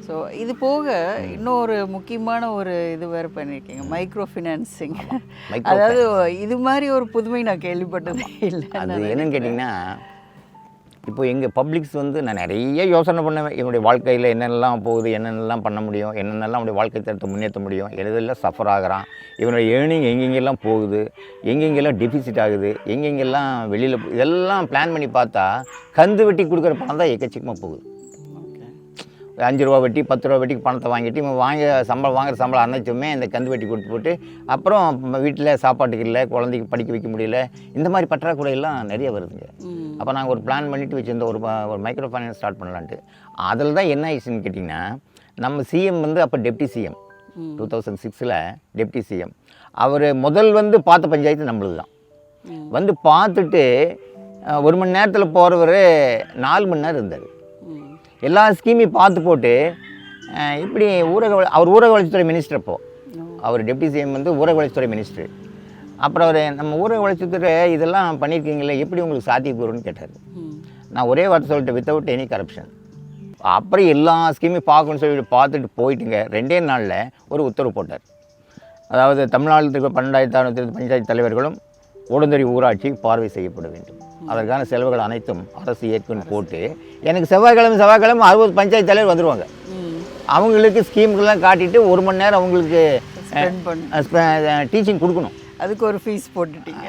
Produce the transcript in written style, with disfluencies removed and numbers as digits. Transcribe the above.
So இது போக இன்னொரு முக்கியமான ஒரு இது வேறு பண்ணியிருக்கீங்க, மைக்ரோ ஃபினான்சிங். அதாவது இது மாதிரி ஒரு புதுமை நான் கேள்விப்பட்டதே இல்லை. அது என்னன்னு கேட்டிங்கன்னா, இப்போ எங்கள் பப்ளிக்ஸ் வந்து நான் நிறைய யோசனை பண்ணுவேன். என்னுடைய வாழ்க்கையில் என்னென்னலாம் போகுது, என்னென்னலாம் பண்ண முடியும், என்னென்னலாம் அவனுடைய வாழ்க்கை தரத்தை முன்னேற்ற முடியும், எதெல்லாம் சஃபர் ஆகிறான், இவனுடைய ஏர்னிங் எங்கெங்கெல்லாம் போகுது, எங்கெங்கெல்லாம் டெபிசிட் ஆகுது, எங்கெங்கெல்லாம் வெளியில் இதெல்லாம் பிளான் பண்ணி பார்த்தா கந்து வெட்டி கொடுக்குற பணம் தான் எக்கச்சக்கமாக போகுது. 5 ரூபா வட்டி 10 ரூபா வட்டிக்கு பணத்தை வாங்கிட்டு இவன் வாங்குற சம்பளம் அனைத்துமே இந்த கந்து வெட்டி கொடுத்து போட்டு அப்புறம் வீட்டில் சாப்பாட்டுக்கு இல்லை, குழந்தைக்கு படிக்க வைக்க முடியல, இந்த மாதிரி பற்றாக்குறையெல்லாம் நிறைய வருதுங்க. அப்போ நாங்கள் ஒரு பிளான் பண்ணிவிட்டு வச்சுருந்த ஒரு மைக்ரோ ஃபைனான்ஸ் ஸ்டார்ட் பண்ணலான்ட்டு. அதில் தான் என்ன ஆயிடுச்சுன்னு கேட்டிங்கன்னா, நம்ம சிஎம் வந்து அப்போ டெப்டி சிஎம் 2006 டெப்டி சிஎம் அவர் முதல் வந்து பார்த்த பஞ்சாயத்து நம்மளுது தான். வந்து பார்த்துட்டு 1 மணி நேரத்தில் போகிறவர் 4 மணி நேரம் இருந்தார். எல்லா ஸ்கீமையும் பார்த்து போட்டு இப்படி அவர் ஊரக வளர்ச்சித்துறை மினிஸ்டர். அப்போது அவர் டெப்டி சிஎம் வந்து ஊரக வளர்ச்சித்துறை மினிஸ்டர். அப்புறம் அவர் நம்ம ஊரக வளர்ச்சித்துறை இதெல்லாம் பண்ணியிருக்கீங்களே, எப்படி உங்களுக்கு சாத்தியக்கூறுன்னு கேட்டார். நான் ஒரே வார்த்தை சொல்லிட்டு, வித்தவுட் எனி கரப்ஷன். அப்புறம் எல்லா ஸ்கீமையும் பார்க்கணும்னு சொல்லிட்டு பார்த்துட்டு போயிட்டுங்க 2 நாளில் ஒரு உத்தரவு போட்டார். அதாவது தமிழ்நாட்டில் 12,600 பஞ்சாயத்து தலைவர்களும் ஓடுந்தறி ஊராட்சி பார்வை செய்யப்பட வேண்டும், அதற்கான செலவுகள் அனைத்தும் அரசு ஏற்குன்னு போட்டு, எனக்கு செவ்வாய்க்கிழமை 60 பஞ்சாயத்து தலைவர் வந்துடுவாங்க. அவங்களுக்கு ஸ்கீம்கள்லாம் காட்டிட்டு 1 மணி நேரம் அவங்களுக்கு டீச்சிங் கொடுக்கணும். அதுக்கு ஒரு ஃபீஸ் போட்டுட்டீங்க.